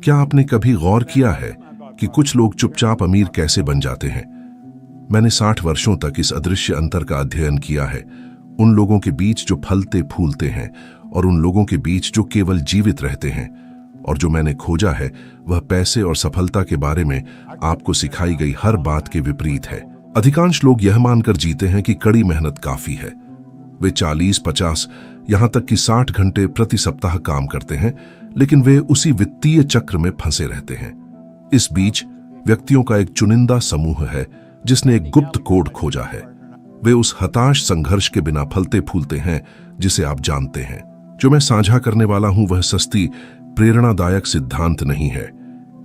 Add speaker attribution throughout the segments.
Speaker 1: क्या आपने कभी गौर किया है कि कुछ लोग चुपचाप अमीर कैसे बन जाते हैं? मैंने 60 वर्षों तक इस अदृश्य अंतर का अध्ययन किया है, उन लोगों के बीच जो फलते फूलते हैं और उन लोगों के बीच जो केवल जीवित रहते हैं। और जो मैंने खोजा है वह पैसे और सफलता के बारे में आपको सिखाई गई हर बात के विपरीत है। अधिकांश लोग यह मानकर जीते हैं कि कड़ी मेहनत काफी है। वे 40, 50, यहां तक कि 60 घंटे प्रति सप्ताह काम करते हैं, लेकिन वे उसी वित्तीय चक्र में फंसे रहते हैं। इस बीच व्यक्तियों का एक चुनिंदा समूह है जिसने एक गुप्त कोड खोजा है। वे उस हताश संघर्ष के बिना फलते फूलते हैं जिसे आप जानते हैं। जो मैं साझा करने वाला हूं वह सस्ती प्रेरणादायक सिद्धांत नहीं है।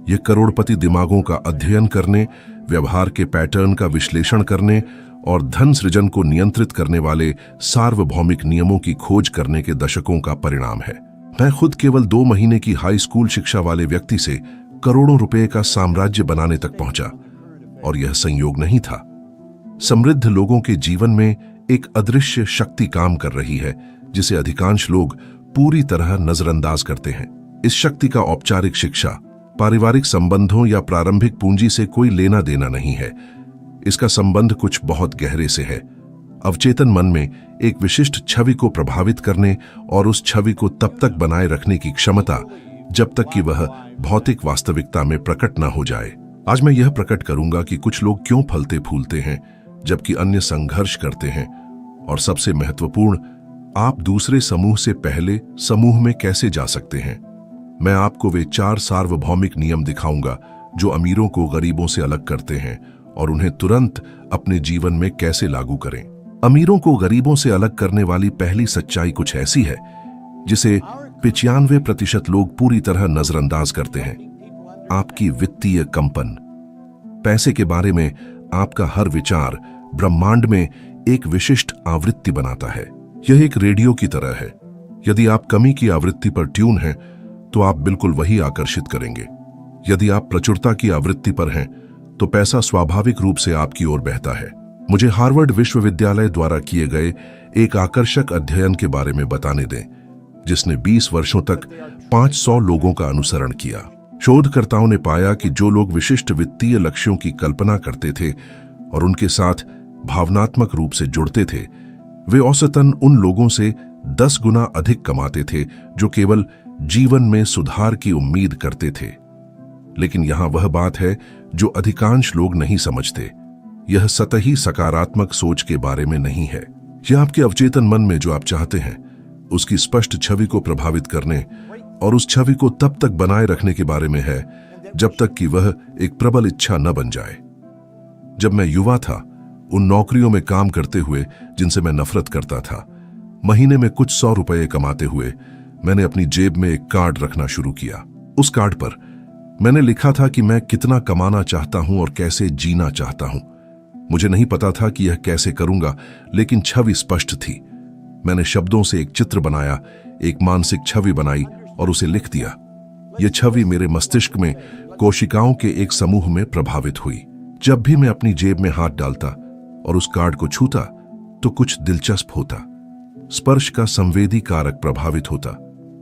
Speaker 1: यह करोड़पति दिमागों का अध्ययन करने, व्यवहार के पैटर्न का विश्लेषण करने और धन सृजन को नियंत्रित करने वाले सार्वभौमिक नियमों की खोज करने के दशकों का परिणाम है। मैं खुद केवल 2 महीने की हाई स्कूल शिक्षा वाले व्यक्ति से करोड़ों रुपए का साम्राज्य बनाने तक पहुंचा, और यह संयोग नहीं था। समृद्ध लोगों के जीवन में एक अदृश्य शक्ति काम कर रही है जिसे अधिकांश लोग पूरी तरह नजरअंदाज करते हैं। इस शक्ति का औपचारिक शिक्षा, पारिवारिक संबंधों या प्रारंभिक पूंजी से कोई लेना देना नहीं है। इसका संबंध कुछ बहुत गहरे से है। अवचेतन मन में एक विशिष्ट छवि को प्रभावित करने और उस छवि को तब तक बनाए रखने की क्षमता जब तक कि वह भौतिक वास्तविकता में प्रकट न हो जाए। आज मैं यह प्रकट करूंगा कि कुछ लोग क्यों फलते फूलते हैं जबकि अन्य संघर्ष करते हैं, और सबसे महत्वपूर्ण, आप दूसरे समूह से पहले समूह में कैसे जा सकते हैं। मैं आपको वे 4 सार्वभौमिक नियम दिखाऊंगा जो अमीरों को गरीबों से अलग करते हैं और उन्हें तुरंत अपने जीवन में कैसे लागू करें। अमीरों को गरीबों से अलग करने वाली पहली सच्चाई कुछ ऐसी है जिसे 95% लोग पूरी तरह नजरअंदाज करते हैं। आपकी वित्तीय कंपन। पैसे के बारे में आपका हर विचार ब्रह्मांड में एक विशिष्ट आवृत्ति बनाता है। यह एक रेडियो की तरह है। यदि आप कमी की आवृत्ति पर ट्यून हैं तो आप बिल्कुल वही आकर्षित करेंगे। यदि आप प्रचुरता की आवृत्ति पर हैं तो पैसा स्वाभाविक रूप से आपकी ओर बहता है। मुझे हार्वर्ड विश्वविद्यालय द्वारा किए गए एक आकर्षक अध्ययन के बारे में बताने दें जिसने 20 वर्षों तक 500 लोगों का अनुसरण किया। शोधकर्ताओं ने पाया कि जो लोग विशिष्ट वित्तीय लक्ष्यों की कल्पना करते थे और उनके साथ भावनात्मक रूप से जुड़ते थे, वे औसतन उन लोगों से 10 गुना अधिक कमाते थे जो केवल जीवन में सुधार की उम्मीद करते थे। लेकिन यहां वह बात है जो अधिकांश लोग नहीं समझते। यह सतही सकारात्मक सोच के बारे में नहीं है। यह आपके अवचेतन मन में जो आप चाहते हैं उसकी स्पष्ट छवि को प्रभावित करने और उस छवि को तब तक बनाए रखने के बारे में है जब तक कि वह एक प्रबल इच्छा न बन जाए। जब मैं युवा था, उन नौकरियों में काम करते हुए जिनसे मैं नफरत करता था, महीने में कुछ 100 रुपए कमाते हुए मैंने अपनी जेब में एक कार्ड रखना शुरू किया। उस कार्ड पर मैंने लिखा था कि मैं कितना कमाना चाहता हूं और कैसे जीना चाहता हूं। मुझे नहीं पता था कि यह कैसे करूंगा, लेकिन छवि स्पष्ट थी। मैंने शब्दों से एक चित्र बनाया, एक मानसिक छवि बनाई और उसे लिख दिया। यह छवि मेरे मस्तिष्क में कोशिकाओं के एक समूह में प्रभावित हुई। जब भी मैं अपनी जेब में हाथ डालता और उस कार्ड को छूता तो कुछ दिलचस्प होता। स्पर्श का संवेदी कारक प्रभावित होता।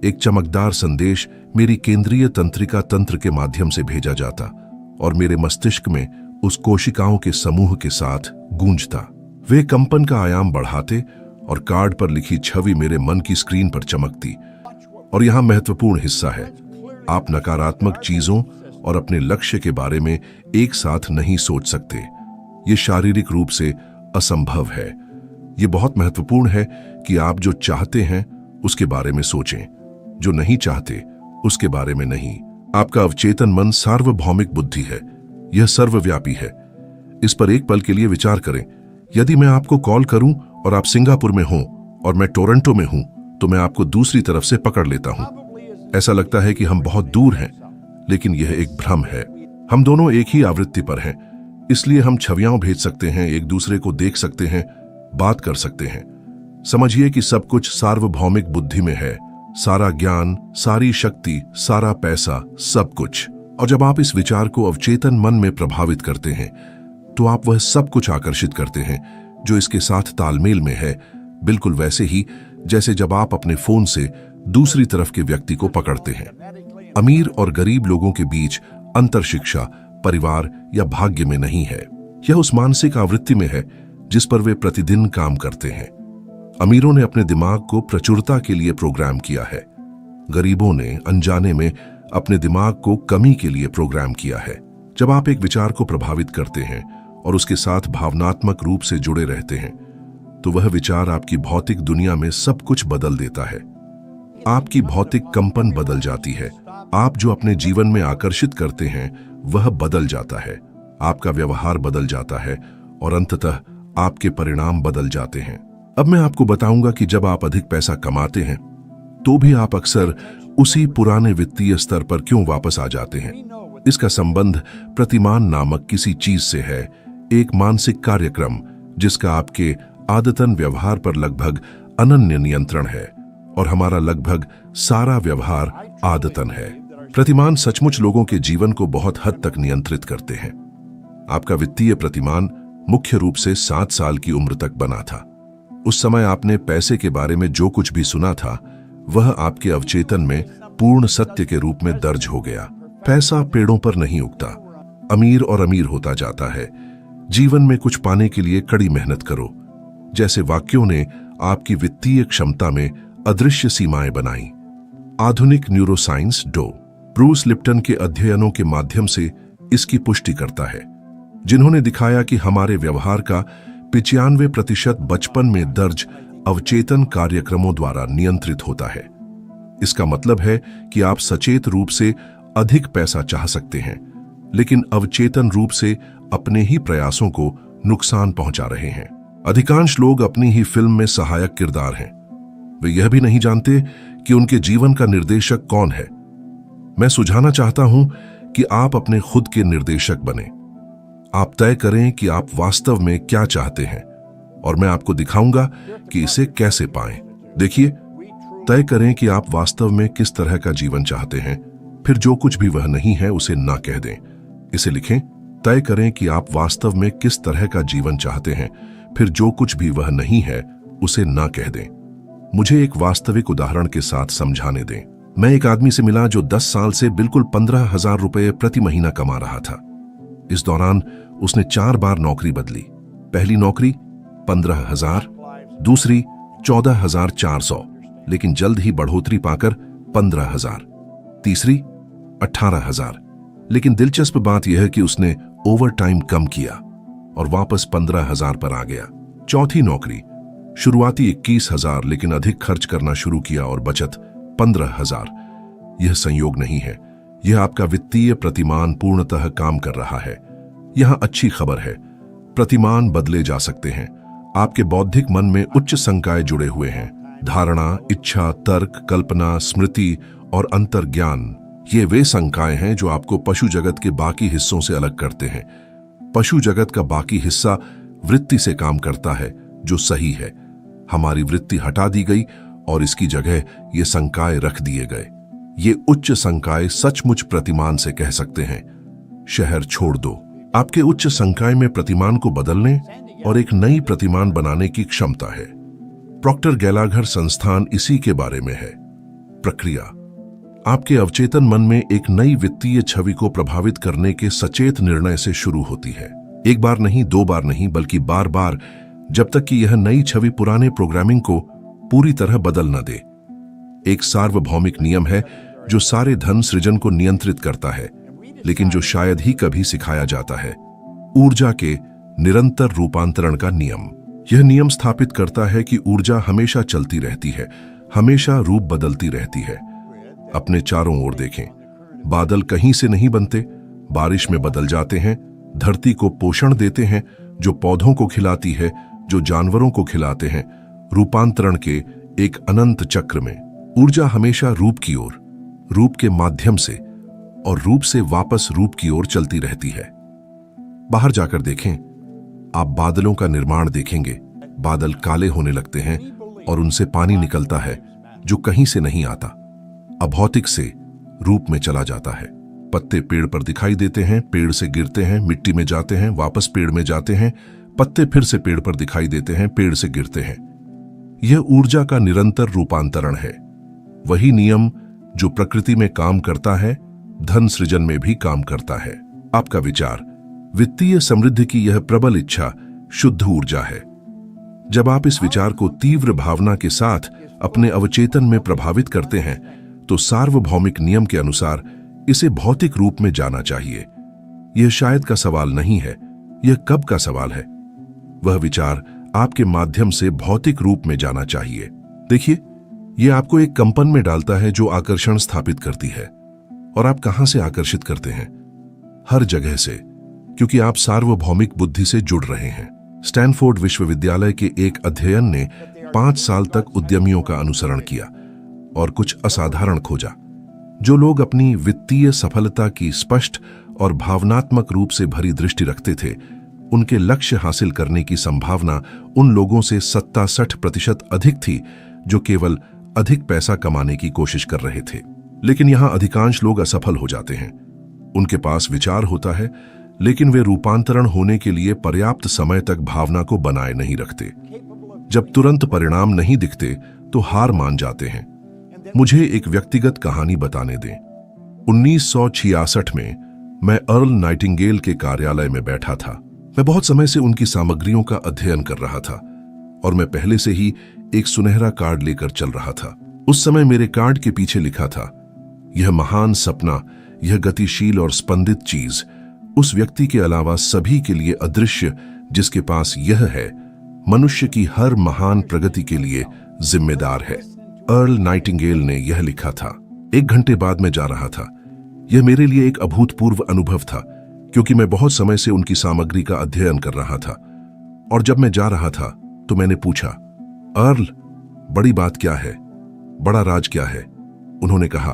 Speaker 1: एक चमकदार संदेश मेरी केंद्रीय तंत्रिका तंत्र के माध्यम से भेजा जाता और मेरे मस्तिष्क में उस कोशिकाओं के समूह के साथ गूंजता। वे कंपन का आयाम बढ़ाते और कार्ड पर लिखी छवि मेरे मन की स्क्रीन पर चमकती। और यहां महत्वपूर्ण हिस्सा है, आप नकारात्मक चीजों और अपने लक्ष्य के बारे में एक साथ नहीं सोच सकते। यह शारीरिक रूप से असंभव है। यह बहुत महत्वपूर्ण है कि आप जो चाहते हैं उसके बारे में सोचें, जो नहीं चाहते उसके बारे में नहीं। आपका अवचेतन मन सार्वभौमिक बुद्धि है। यह सर्वव्यापी है। इस पर एक पल के लिए विचार करें। यदि मैं आपको कॉल करूं और आप सिंगापुर में हों और मैं टोरंटो में हूं, तो मैं आपको दूसरी तरफ से पकड़ लेता हूं। ऐसा लगता है कि हम बहुत दूर हैं, लेकिन यह एक भ्रम है। हम दोनों एक ही आवृत्ति पर हैं, इसलिए हम छवियां भेज सकते हैं, एक दूसरे को देख सकते हैं, बात कर सकते हैं। समझिए कि सब कुछ सार्वभौमिक बुद्धि में है। सारा ज्ञान, सारी शक्ति, सारा पैसा, सब कुछ। और जब आप इस विचार को अवचेतन मन में प्रभावित करते हैं तो आप वह सब कुछ आकर्षित करते हैं जो इसके साथ तालमेल में है, बिल्कुल वैसे ही जैसे जब आप अपने फोन से दूसरी तरफ के व्यक्ति को पकड़ते हैं। अमीर और गरीब लोगों के बीच अंतर शिक्षा, परिवार या भाग्य में नहीं है। यह उस मानसिक आवृत्ति में है जिस पर वे प्रतिदिन काम करते हैं। अमीरों ने अपने दिमाग को प्रचुरता के लिए प्रोग्राम किया है। गरीबों ने अनजाने में अपने दिमाग को कमी के लिए प्रोग्राम किया है। जब आप एक विचार को प्रभावित करते हैं और उसके साथ भावनात्मक रूप से जुड़े रहते हैं, तो वह विचार आपकी भौतिक दुनिया में सब कुछ बदल देता है। आपकी भौतिक कंपन बदल जाती है। आप जो अपने जीवन में आकर्षित करते हैं वह बदल जाता है। आपका व्यवहार बदल जाता है और अंततः आपके परिणाम बदल जाते हैं। अब मैं आपको बताऊंगा कि जब आप अधिक पैसा कमाते हैं तो भी आप अक्सर उसी पुराने वित्तीय स्तर पर क्यों वापस आ जाते हैं। इसका संबंध प्रतिमान नामक किसी चीज से है, एक मानसिक कार्यक्रम जिसका आपके आदतन व्यवहार पर लगभग अनन्य नियंत्रण है। और हमारा लगभग सारा व्यवहार आदतन है। प्रतिमान सचमुच लोगों के जीवन को बहुत हद तक नियंत्रित करते हैं। आपका वित्तीय प्रतिमान मुख्य रूप से 7 साल की उम्र तक बना था। उस समय आपने पैसे के बारे में जो कुछ भी सुना था वह आपके अवचेतन में पूर्ण सत्य के रूप में दर्ज हो गया। पैसा पेड़ों पर नहीं उगता, अमीर और अमीर होता जाता है। जीवन में कुछ पाने के लिए कड़ी मेहनत करो, जैसे वाक्यों ने आपकी वित्तीय क्षमता में अदृश्य सीमाएं बनाई। आधुनिक न्यूरोसाइंस ब्रूस लिप्टन के अध्ययनों के माध्यम से इसकी पुष्टि करता है, जिन्होंने दिखाया कि हमारे व्यवहार का 95% बचपन में दर्ज अवचेतन कार्यक्रमों द्वारा नियंत्रित होता है। इसका मतलब है कि आप सचेत रूप से अधिक पैसा चाह सकते हैं, लेकिन अवचेतन रूप से अपने ही प्रयासों को नुकसान पहुंचा रहे हैं। अधिकांश लोग अपनी ही फिल्म में सहायक किरदार हैं। वे यह भी नहीं जानते कि उनके जीवन का निर्देशक कौन है। मैं सुझाना चाहता हूं कि आप अपने खुद के निर्देशक बने। आप तय करें कि आप वास्तव में क्या चाहते हैं और मैं आपको दिखाऊंगा कि इसे कैसे पाएं। देखिए, तय करें कि आप वास्तव में किस तरह का जीवन चाहते हैं, फिर जो कुछ भी वह नहीं है उसे ना कह दें। इसे लिखें, तय करें कि आप वास्तव में किस तरह का जीवन चाहते हैं, फिर जो कुछ भी वह नहीं है उसे ना कह दें। मुझे एक वास्तविक उदाहरण के साथ समझाने दें। मैं एक आदमी से मिला जो 10 साल से बिल्कुल 15,000 रुपए प्रति महीना कमा रहा था। इस दौरान उसने 4 बार नौकरी बदली। पहली नौकरी 15,000, दूसरी 14,400, लेकिन जल्द ही बढ़ोतरी पाकर 15,000, तीसरी 18,000। लेकिन दिलचस्प बात यह है कि उसने ओवर टाइम कम किया और वापस 15,000 पर आ गया। चौथी नौकरी शुरुआती 21,000, लेकिन अधिक खर्च करना शुरू किया और बचत 15,000। यह संयोग नहीं है, यह आपका वित्तीय प्रतिमान पूर्णतः काम कर रहा है। यहां अच्छी खबर है, प्रतिमान बदले जा सकते हैं। आपके बौद्धिक मन में उच्च संकाय जुड़े हुए हैं। धारणा, इच्छा, तर्क, कल्पना, स्मृति और अंतर्ज्ञान, ये वे संकाय हैं जो आपको पशु जगत के बाकी हिस्सों से अलग करते हैं। पशु जगत का बाकी हिस्सा वृत्ति से काम करता है, जो सही है। हमारी वृत्ति हटा दी गई और इसकी जगह ये संकाय रख दिए गए। ये उच्च संकाय सचमुच प्रतिमान से कह सकते हैं, शहर छोड़ दो। आपके उच्च संकाय में प्रतिमान को बदलने और एक नई प्रतिमान बनाने की क्षमता है। प्रॉक्टर गैलाघर संस्थान इसी के बारे में है। प्रक्रिया आपके अवचेतन मन में एक नई वित्तीय छवि को प्रभावित करने के सचेत निर्णय से शुरू होती है। एक बार नहीं, 2 बार नहीं, बल्कि बार बार, जब तक कि यह नई छवि पुराने प्रोग्रामिंग को पूरी तरह बदल न दे। एक सार्वभौमिक नियम है जो सारे धन सृजन को नियंत्रित करता है, लेकिन जो शायद ही कभी सिखाया जाता है। ऊर्जा के निरंतर रूपांतरण का नियम। यह नियम स्थापित करता है कि ऊर्जा हमेशा चलती रहती है, हमेशा रूप बदलती रहती है। अपने चारों ओर देखें, बादल कहीं से नहीं बनते, बारिश में बदल जाते हैं। धरती को पोषण देते हैं, जो पौधों को खिलाती है, जो जानवरों को खिलाते हैं। रूपांतरण के एक अनंत चक्र में ऊर्जा हमेशा रूप की ओर, रूप के माध्यम से और रूप से वापस रूप की ओर चलती रहती है। बाहर जाकर देखें, आप बादलों का निर्माण देखेंगे। बादल काले होने लगते हैं और उनसे पानी निकलता है जो कहीं से नहीं आता, अभौतिक से रूप में चला जाता है। पत्ते पेड़ पर दिखाई देते हैं, पेड़ से गिरते हैं, मिट्टी में जाते हैं, वापस पेड़ में जाते हैं, पत्ते फिर से पेड़ पर दिखाई देते हैं, पेड़ से गिरते हैं। यह ऊर्जा का निरंतर रूपांतरण है। वही नियम जो प्रकृति में काम करता है, धन सृजन में भी काम करता है। आपका विचार, वित्तीय समृद्धि की यह प्रबल इच्छा शुद्ध ऊर्जा है। जब आप इस विचार को तीव्र भावना के साथ अपने अवचेतन में प्रभावित करते हैं, तो सार्वभौमिक नियम के अनुसार इसे भौतिक रूप में जाना चाहिए। यह शायद का सवाल नहीं है, यह कब का सवाल है। वह विचार आपके माध्यम से भौतिक रूप में जाना चाहिए। देखिए, यह आपको एक कंपन में डालता है जो आकर्षण स्थापित करती है। और आप कहां से आकर्षित करते हैं? हर जगह से, क्योंकि आप सार्वभौमिक बुद्धि से जुड़ रहे हैं। स्टैनफोर्ड विश्वविद्यालय के एक अध्ययन ने 5 साल तक उद्यमियों का अनुसरण किया और कुछ असाधारण खोजा। जो लोग अपनी वित्तीय सफलता की स्पष्ट और भावनात्मक रूप से भरी दृष्टि रखते थे, उनके लक्ष्य हासिल करने की संभावना उन लोगों से 67% अधिक थी जो केवल अधिक पैसा कमाने की कोशिश कर रहे थे। लेकिन यहां अधिकांश लोग असफल हो जाते हैं। उनके पास विचार होता है, लेकिन वे रूपांतरण होने के लिए पर्याप्त समय तक भावना को बनाए नहीं रखते। जब तुरंत परिणाम नहीं दिखते तो हार मान जाते हैं। मुझे एक व्यक्तिगत कहानी बताने दें। 1966 में मैं अर्ल नाइटिंगेल के कार्यालय में बैठा था। मैं बहुत समय से उनकी सामग्रियों का अध्ययन कर रहा था और मैं पहले से ही एक सुनहरा कार्ड लेकर चल रहा था। उस समय मेरे कार्ड के पीछे लिखा था, यह महान सपना, यह गतिशील और स्पंदित चीज उस व्यक्ति के अलावा सभी के लिए अदृश्य, जिसके पास यह है, मनुष्य की हर महान प्रगति के लिए जिम्मेदार है। अर्ल नाइटिंगेल ने यह लिखा था। 1 घंटे बाद मैं जा रहा था। यह मेरे लिए एक अभूतपूर्व अनुभव था, क्योंकि मैं बहुत समय से उनकी सामग्री का अध्ययन कर रहा था। और जब मैं जा रहा था तो मैंने पूछा, अर्ल, बड़ी बात क्या है? बड़ा राज क्या है? उन्होंने कहा,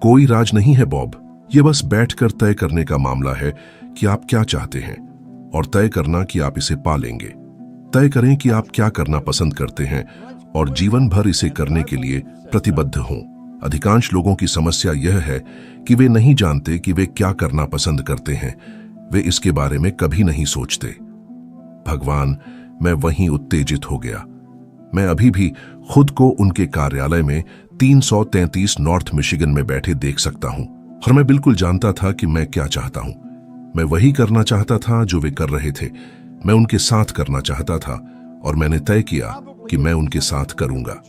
Speaker 1: कोई राज नहीं है बॉब, यह बस बैठकर तय करने का मामला है कि आप क्या चाहते हैं और तय करना कि आप इसे पालेंगे। तय करें कि आप क्या करना पसंद करते हैं और जीवन भर इसे करने के लिए प्रतिबद्ध हों। अधिकांश लोगों की समस्या यह है कि वे नहीं जानते कि वे क्या करना पसंद करते हैं। वे इसके बारे में कभी नहीं सोचते। भगवान, मैं वहीं उत्तेजित हो गया। मैं अभी भी खुद को उनके कार्यालय में 333 नॉर्थ मिशिगन में बैठे देख सकता हूं और मैं बिल्कुल जानता था कि मैं क्या चाहता हूं। मैं वही करना चाहता था जो वे कर रहे थे। मैं उनके साथ करना चाहता था और मैंने तय किया कि मैं उनके साथ करूंगा।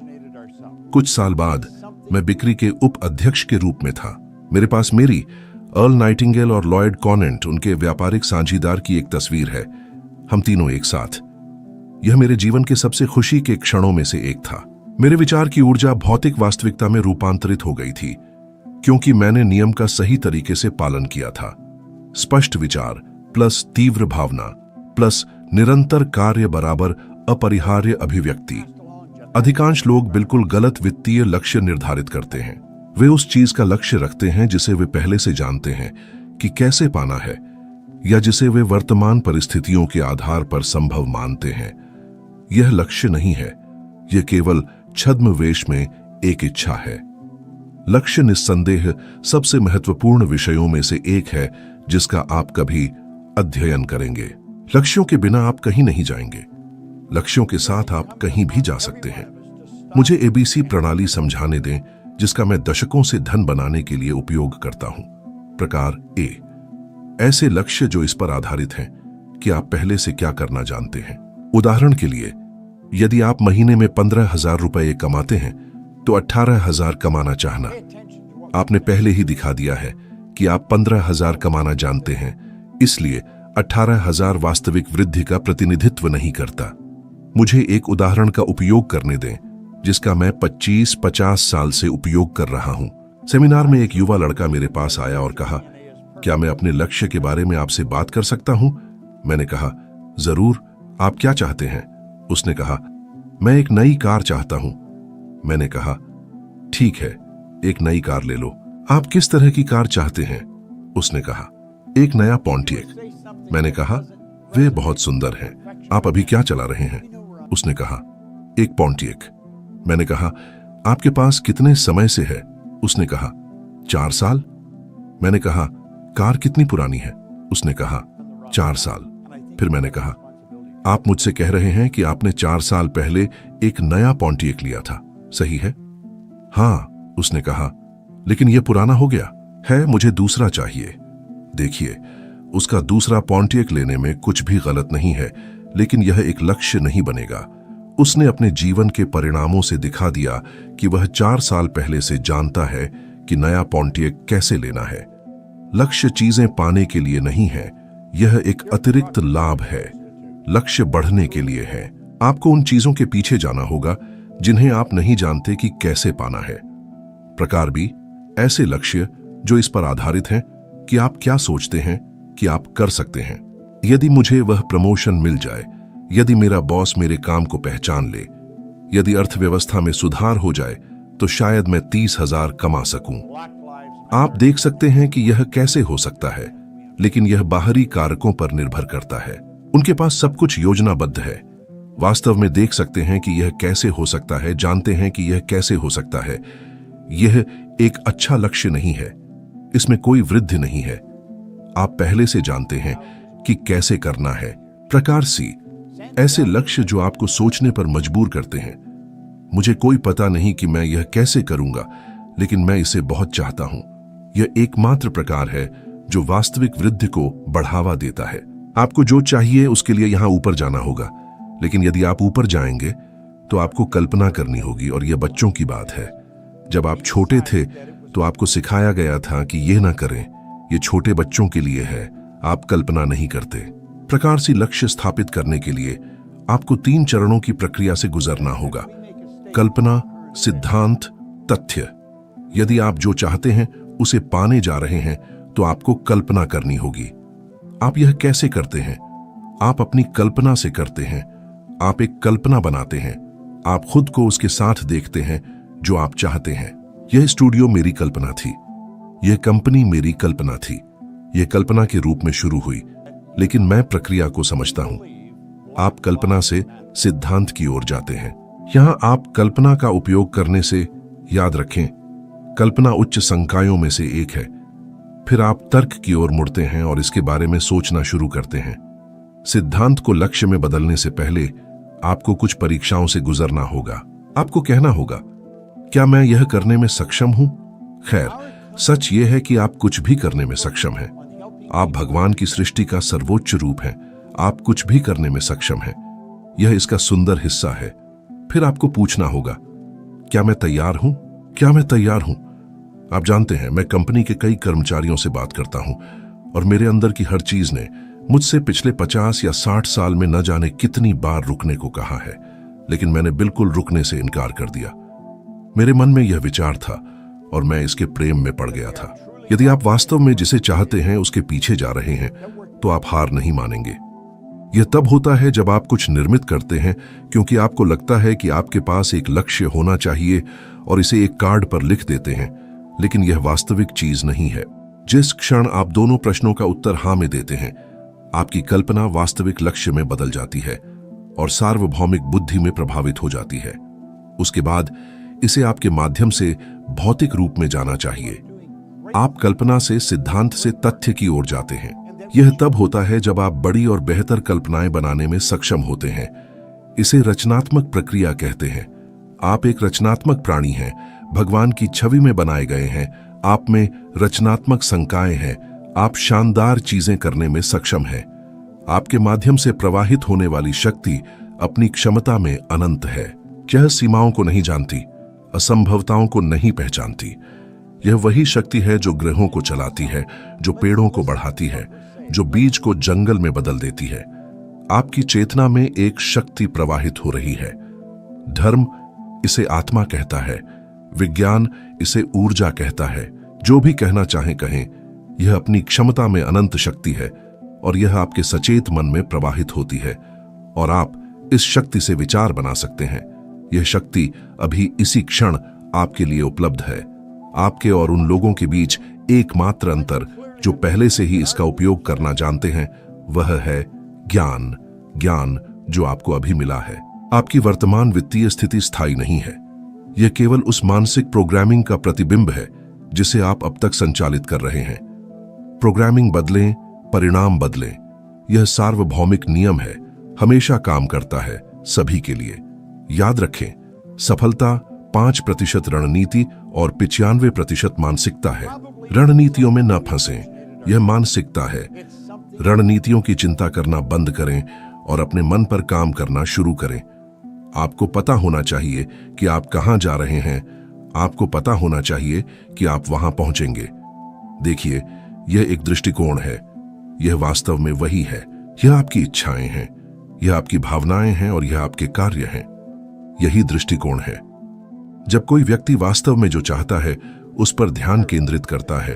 Speaker 1: कुछ साल बाद मैं बिक्री के उप अध्यक्ष के रूप में था। मेरे पास मेरी, अर्ल नाइटिंगेल और लॉयड कॉनेंट, उनके व्यापारिक साझीदार की एक तस्वीर है। हम तीनों एक साथ। यह मेरे जीवन के सबसे खुशी के क्षणों में से एक था। मेरे विचार की ऊर्जा भौतिक वास्तविकता में रूपांतरित हो गई थी, क्योंकि मैंने नियम का सही तरीके से पालन किया था। स्पष्ट विचार प्लस तीव्र भावना प्लस निरंतर कार्य बराबर अपरिहार्य अभिव्यक्ति। अधिकांश लोग बिल्कुल गलत वित्तीय लक्ष्य निर्धारित करते हैं। वे उस चीज का लक्ष्य रखते हैं जिसे वे पहले से जानते हैं कि कैसे पाना है, या जिसे वे वर्तमान परिस्थितियों के आधार पर संभव मानते हैं। यह लक्ष्य नहीं है, यह केवल छद्मवेश में एक इच्छा है। लक्ष्य निस्संदेह सबसे महत्वपूर्ण विषयों में से एक है जिसका आप कभी अध्ययन करेंगे। लक्ष्यों के बिना आप कहीं नहीं जाएंगे। लक्ष्यों के साथ आप कहीं भी जा सकते हैं। मुझे एबीसी प्रणाली समझाने दें, जिसका मैं दशकों से धन बनाने के लिए उपयोग करता हूं। प्रकार ए, ऐसे लक्ष्य जो इस पर आधारित हैं कि आप पहले से क्या करना जानते हैं। उदाहरण के लिए, यदि आप महीने में 15,000 रुपये कमाते हैं तो 18,000 कमाना चाहना। आपने पहले ही दिखा दिया है कि आप 15,000 कमाना जानते हैं, इसलिए 18,000 वास्तविक वृद्धि का प्रतिनिधित्व नहीं करता। मुझे एक उदाहरण का उपयोग करने दें जिसका मैं 25-50 साल से उपयोग कर रहा हूं। सेमिनार में एक युवा लड़का मेरे पास आया और कहा, क्या मैं अपने लक्ष्य के बारे में आपसे बात कर सकता हूं? मैंने कहा, जरूर, आप क्या चाहते हैं? उसने कहा, मैं एक नई कार चाहता हूं। मैंने कहा, ठीक है, एक नई कार ले लो। आप किस तरह की कार चाहते हैं? उसने कहा, एक नया पॉन्टियक। मैंने कहा, वे बहुत सुंदर हैं। आप अभी क्या चला रहे हैं? उसने कहा, एक पॉन्टियक। मैंने कहा, आपके पास कितने समय से है? उसने कहा, 4 साल। मैंने कहा, कार कितनी पुरानी है? उसने कहा, 4 साल। फिर मैंने कहा, आप मुझसे कह रहे हैं कि आपने 4 साल पहले एक नया पॉन्टियक लिया था, सही है? हाँ, उसने कहा, लेकिन यह पुराना हो गया है, मुझे दूसरा चाहिए। देखिए, उसका दूसरा पॉन्टियक लेने में कुछ भी गलत नहीं है, लेकिन यह एक लक्ष्य नहीं बनेगा। उसने अपने जीवन के परिणामों से दिखा दिया कि वह 4 साल पहले से जानता है कि नया पॉन्टियक कैसे लेना है। लक्ष्य चीजें पाने के लिए नहीं है, यह एक अतिरिक्त लाभ है। लक्ष्य बढ़ने के लिए है। आपको उन चीजों के पीछे जाना होगा जिन्हें आप नहीं जानते कि कैसे पाना है। प्रकार बी, ऐसे लक्ष्य जो इस पर आधारित हैं कि आप क्या सोचते हैं कि आप कर सकते हैं। यदि मुझे वह प्रमोशन मिल जाए, यदि मेरा बॉस मेरे काम को पहचान ले, यदि अर्थव्यवस्था में सुधार हो जाए, तो शायद मैं 30,000 कमा सकूं। आप देख सकते हैं कि यह कैसे हो सकता है, लेकिन यह बाहरी कारकों पर निर्भर करता है। उनके पास सब कुछ योजनाबद्ध है। वास्तव में देख सकते हैं कि यह कैसे हो सकता है, जानते हैं कि यह कैसे हो सकता है। यह एक अच्छा लक्ष्य नहीं है, इसमें कोई वृद्धि नहीं है। आप पहले से जानते हैं कि कैसे करना है। प्रकार सी, ऐसे लक्ष्य जो आपको सोचने पर मजबूर करते हैं। मुझे कोई पता नहीं कि मैं यह कैसे करूंगा, लेकिन मैं इसे बहुत चाहता हूं। यह एकमात्र प्रकार है जो वास्तविक वृद्धि को बढ़ावा देता है। आपको जो चाहिए उसके लिए यहां ऊपर जाना होगा, लेकिन यदि आप ऊपर जाएंगे तो आपको कल्पना करनी होगी, और यह बच्चों की बात है। जब आप छोटे थे तो आपको सिखाया गया था कि यह ना करें, यह छोटे बच्चों के लिए है, आप कल्पना नहीं करते। प्रकार से लक्ष्य स्थापित करने के लिए आपको 3 चरणों की प्रक्रिया से गुजरना होगा: कल्पना, सिद्धांत, तथ्य। यदि आप जो चाहते हैं उसे पाने जा रहे हैं तो आपको कल्पना करनी होगी। आप यह कैसे करते हैं? आप अपनी कल्पना से करते हैं। आप एक कल्पना बनाते हैं। आप खुद को उसके साथ देखते हैं जो आप चाहते हैं। यह स्टूडियो मेरी कल्पना थी, यह कंपनी मेरी कल्पना थी। यह कल्पना के रूप में शुरू हुई, लेकिन मैं प्रक्रिया को समझता हूं। आप कल्पना से सिद्धांत की ओर जाते हैं। यहां आप कल्पना का उपयोग करने से, याद रखें, कल्पना उच्च संकायों में से एक है। फिर आप तर्क की ओर मुड़ते हैं और इसके बारे में सोचना शुरू करते हैं। सिद्धांत को लक्ष्य में बदलने से पहले आपको कुछ परीक्षाओं से गुजरना होगा। आपको कहना होगा, क्या मैं यह करने में सक्षम हूं? खैर, सच यह है कि आप कुछ भी करने में सक्षम हैं। आप भगवान की सृष्टि का सर्वोच्च रूप हैं। आप कुछ भी करने में सक्षम हैं। यह इसका सुंदर हिस्सा है। फिर आपको पूछना होगा, क्या मैं तैयार हूं? क्या मैं तैयार हूं? आप जानते हैं, मैं कंपनी के कई कर्मचारियों से बात करता हूं और मेरे अंदर की हर चीज ने मुझसे पिछले 50 या 60 साल में न जाने कितनी बार रुकने को कहा है, लेकिन मैंने बिल्कुल रुकने से इनकार कर दिया। मेरे मन में यह विचार था और मैं इसके प्रेम में पड़ गया था। यदि आप वास्तव में जिसे चाहते हैं उसके पीछे जा रहे हैं तो आप हार नहीं मानेंगे। यह तब होता है जब आप कुछ निर्मित करते हैं क्योंकि आपको लगता है कि आपके पास एक लक्ष्य होना चाहिए और इसे एक कार्ड पर लिख देते हैं, लेकिन यह वास्तविक चीज नहीं है। जिस क्षण आप दोनों प्रश्नों का उत्तर हाँ में देते हैं, आपकी कल्पना वास्तविक लक्ष्य में बदल जाती है और सार्वभौमिक बुद्धि में प्रभावित हो जाती है। उसके बाद इसे आपके माध्यम से भौतिक रूप में जाना चाहिए। आप कल्पना से सिद्धांत से तथ्य की ओर जाते हैं। यह तब होता है जब आप बड़ी और बेहतर कल्पनाएं बनाने में सक्षम होते हैं। इसे रचनात्मक प्रक्रिया कहते हैं। आप एक रचनात्मक प्राणी हैं, भगवान की छवि में बनाए गए हैं। आप में रचनात्मक संकाय हैं। आप शानदार चीजें करने में सक्षम हैं। आपके माध्यम से प्रवाहित होने वाली शक्ति अपनी क्षमता में अनंत है। यह सीमाओं को नहीं जानती, असंभवताओं को नहीं पहचानती। यह वही शक्ति है जो ग्रहों को चलाती है, जो पेड़ों को बढ़ाती है, जो बीज को जंगल में बदल देती है। आपकी चेतना में एक शक्ति प्रवाहित हो रही है। धर्म इसे आत्मा कहता है, विज्ञान इसे ऊर्जा कहता है। जो भी कहना चाहें कहें, यह अपनी क्षमता में अनंत शक्ति है और यह आपके सचेत मन में प्रवाहित होती है और आप इस शक्ति से विचार बना सकते हैं। यह शक्ति अभी इसी क्षण आपके लिए उपलब्ध है। आपके और उन लोगों के बीच एकमात्र अंतर जो पहले से ही इसका उपयोग करना जानते हैं वह है ज्ञान। ज्ञान जो आपको अभी मिला है। आपकी वर्तमान वित्तीय स्थिति स्थायी नहीं है। यह केवल उस मानसिक प्रोग्रामिंग का प्रतिबिंब है जिसे आप अब तक संचालित कर रहे हैं। प्रोग्रामिंग बदलें, परिणाम बदलें। यह सार्वभौमिक नियम है, हमेशा काम करता है सभी के लिए। याद रखें, सफलता 5% रणनीति और 95% मानसिकता है। रणनीतियों में न फंसें, यह मानसिकता है। रणनीतियों की चिंता करना बंद करें और अपने मन पर काम करना शुरू करें। आपको पता होना चाहिए कि आप कहां जा रहे हैं। आपको पता होना चाहिए कि आप वहां पहुंचेंगे। देखिए, यह एक दृष्टिकोण है। यह वास्तव में वही है। यह आपकी इच्छाएं हैं, यह आपकी भावनाएं हैं और यह आपके कार्य हैं। यही दृष्टिकोण है। जब कोई व्यक्ति वास्तव में जो चाहता है उस पर ध्यान केंद्रित करता है,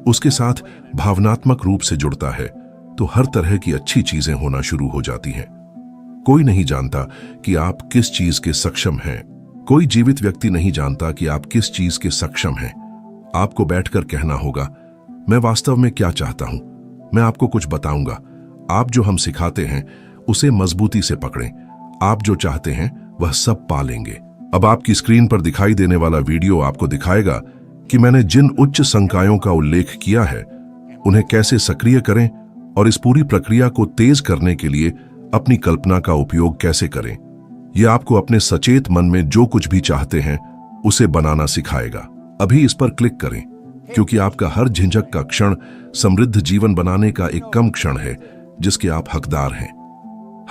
Speaker 1: उसके साथ भावनात्मक रूप से जुड़ता है, तो हर तरह की अच्छी चीजें होना शुरू हो जाती हैं। कोई नहीं जानता कि आप किस चीज के सक्षम हैं। कोई जीवित व्यक्ति नहीं जानता कि आप किस चीज के सक्षम हैं। आपको बैठकर कहना होगा, मैं वास्तव में क्या चाहता हूं। मैं आपको कुछ बताऊंगा। आप जो हम सिखाते हैं उसे मजबूती से पकड़ें। आप जो चाहते हैं वह सब पा लेंगे। अब आपकी स्क्रीन पर दिखाई देने वाला वीडियो आपको दिखाएगा कि मैंने जिन उच्च संकायों का उल्लेख किया है उन्हें कैसे सक्रिय करें और इस पूरी प्रक्रिया को तेज करने के लिए अपनी कल्पना का उपयोग कैसे करें। यह आपको अपने सचेत मन में जो कुछ भी चाहते हैं उसे बनाना सिखाएगा। अभी इस पर क्लिक करें, क्योंकि आपका हर झिझक का क्षण समृद्ध जीवन बनाने का एक कम क्षण है जिसके आप हकदार हैं।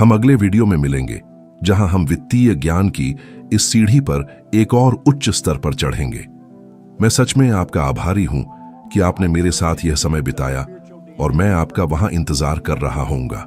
Speaker 1: हम अगले वीडियो में मिलेंगे, जहां हम वित्तीय ज्ञान की इस सीढ़ी पर एक और उच्च स्तर पर चढ़ेंगे। मैं सच में आपका आभारी हूं कि आपने मेरे साथ यह समय बिताया और मैं आपका वहां इंतजार कर रहा होऊंगा।